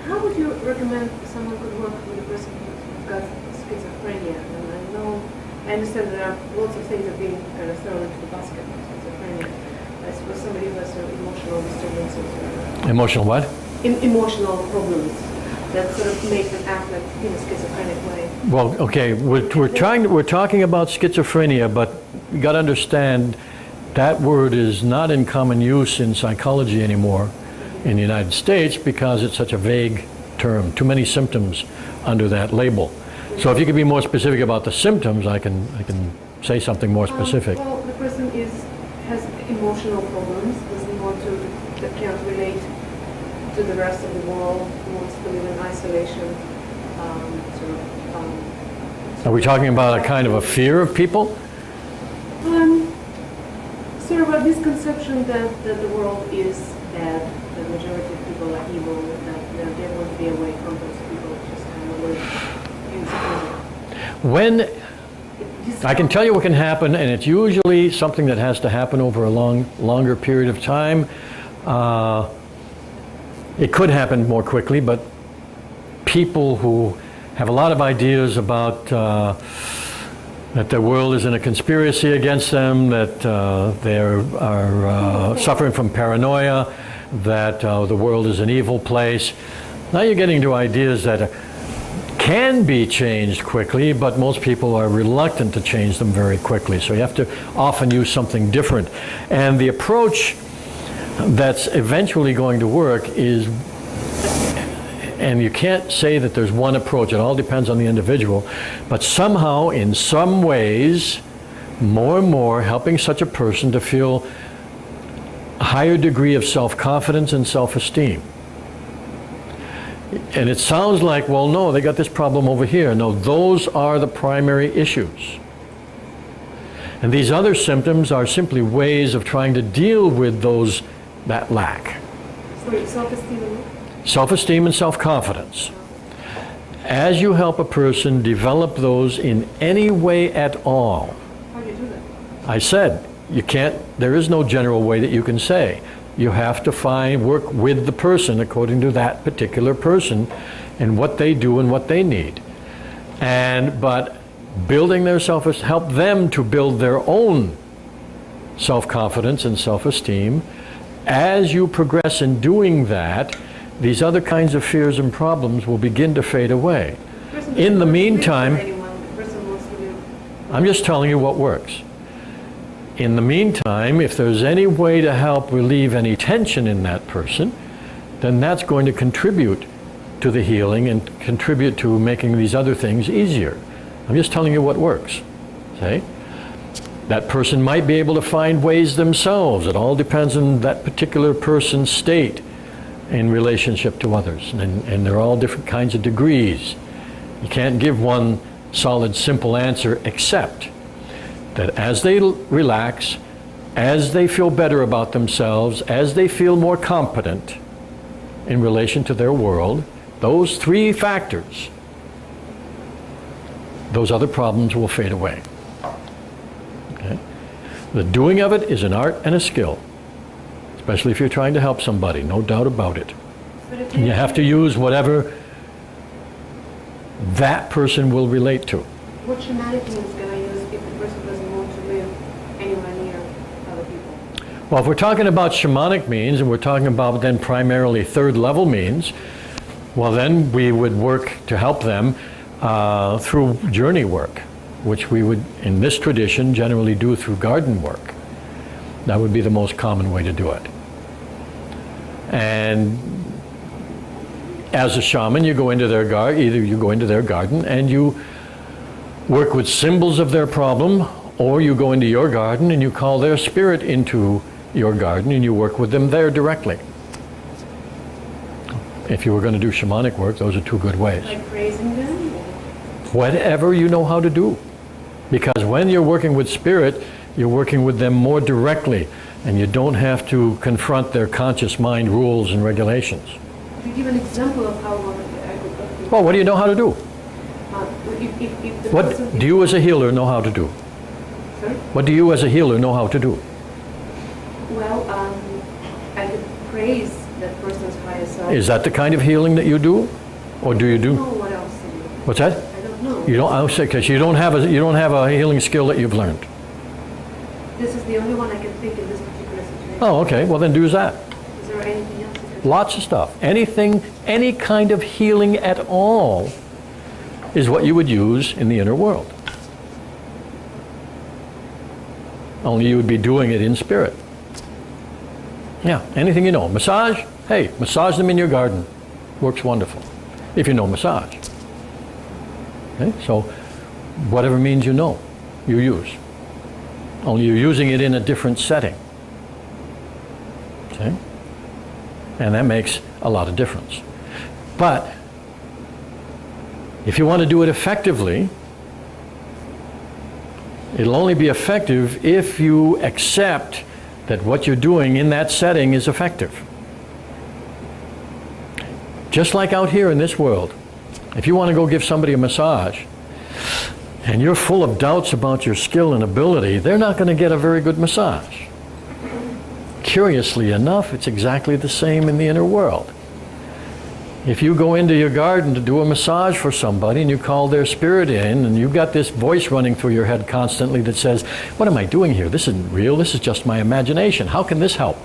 How would you recommend someone could work with a person who's got schizophrenia? And I understand there are lots of things that are being kind of thrown into the basket of schizophrenia. I suppose somebody who has emotional disturbances. Emotional what? Emotional problems that sort of make them act like in a schizophrenic way. Well, okay, we're talking about schizophrenia, but you got to understand that word is not in common use in psychology anymore in the United States because it's such a vague term. Too many symptoms under that label. So if you could be more specific about the symptoms, I can say something more specific. Well, the person has emotional problems, doesn't want to, that can't relate to the rest of the world, wants to live in isolation. Are we talking about a kind of a fear of people? Sort of a misconception that the world is bad, the majority of people are evil, that they want to be away from those people, just kind of live. When I can tell you what can happen, and it's usually something that has to happen over a longer period of time. It could happen more quickly, but people who have a lot of ideas about that the world is in a conspiracy against them, that they are suffering from paranoia, that the world is an evil place. Now you're getting to ideas that can be changed quickly, but most people are reluctant to change them very quickly. So you have to often use something different. And the approach that's eventually going to work is, and you can't say that there's one approach, it all depends on the individual, but somehow, in some ways, more and more helping such a person to feel a higher degree of self-confidence and self-esteem. And it sounds like, well, no, they got this problem over here. No, those are the primary issues. And these other symptoms are simply ways of trying to deal with that lack. Sorry, self-esteem? Self-esteem and self-confidence. As you help a person develop those in any way at all, How do you do that? I said, you can't, there is no general way that you can say. You have to work with the person according to that particular person and what they do and what they need. But building their help them to build their own self-confidence and self-esteem. As you progress in doing that, these other kinds of fears and problems will begin to fade away. In the meantime, I'm just telling you what works. In the meantime, if there's any way to help relieve any tension in that person, then that's going to contribute to the healing and contribute to making these other things easier. I'm just telling you what works. Okay? That person might be able to find ways themselves. It all depends on that particular person's state in relationship to others. And they're all different kinds of degrees. You can't give one solid, simple answer except that as they relax, as they feel better about themselves, as they feel more competent in relation to their world, those three factors, those other problems will fade away. Okay? The doing of it is an art and a skill, especially if you're trying to help somebody, no doubt about it. And you have to use whatever that person will relate to. What shamanic means can I use if the person doesn't want to live anywhere near other people? Well, if we're talking about shamanic means, and we're talking about then primarily third level means, well then we would work to help them through journey work, which we would, in this tradition, generally do through garden work. That would be the most common way to do it. And as a shaman, you go into their garden, either you go into their garden and you work with symbols of their problem, or you go into your garden and you call their spirit into your garden and you work with them there directly. If you were going to do shamanic work, those are two good ways. Like praising them? Whatever you know how to do. Because when you're working with spirit, you're working with them more directly, and you don't have to confront their conscious mind rules and regulations. Could you give an example of how I could... Well, what do you know how to do? What do you as a healer know how to do? Sorry? What do you as a healer know how to do? Well, I could praise that person's higher self. Is that the kind of healing that you do? Or do you I don't do? know what else to do. What's that? I don't know. You don't, I would say, because you don't have a healing skill that you've learned. This is the only one I can think in this particular situation. Oh, okay, well then do that. Is there anything else? You can Lots of stuff. Anything, any kind of healing at all is what you would use in the inner world. Only you would be doing it in spirit. Yeah, anything you know. Massage, hey, massage them in your garden. Works wonderful, if you know massage. Okay, so whatever means you know, you use. Only you're using it in a different setting. Okay? And that makes a lot of difference. But if you want to do it effectively, it'll only be effective if you accept that what you're doing in that setting is effective. Just like out here in this world, if you want to go give somebody a massage and you're full of doubts about your skill and ability, they're not going to get a very good massage. Curiously enough, it's exactly the same in the inner world. If you go into your garden to do a massage for somebody and you call their spirit in and you've got this voice running through your head constantly that says, what am I doing here? This isn't real. This is just my imagination. How can this help?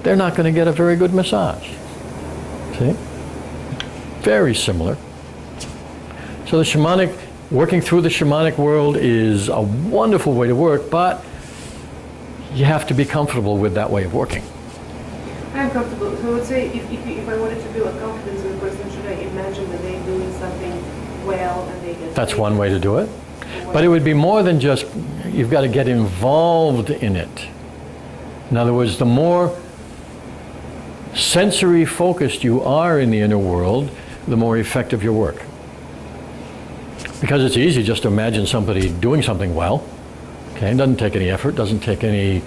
They're not going to get a very good massage. See? Very similar. So the shamanic, working through the shamanic world is a wonderful way to work, but you have to be comfortable with that way of working. I'm comfortable. So I would say if I wanted to build a confidence in a person, should I imagine that they're doing something well and they get... That's one way to do it. But it would be more than just, you've got to get involved in it. In other words, the more sensory focused you are in the inner world, the more effective your work. Because it's easy just to imagine somebody doing something well. Okay, it doesn't take any effort, doesn't take any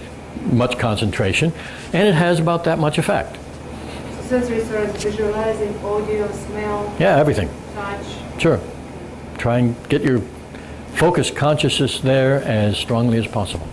much concentration, and it has about that much effect. So sensory starts visualizing, audio, smell, Yeah, everything. touch. Sure. Try and get your focused consciousness there as strongly as possible.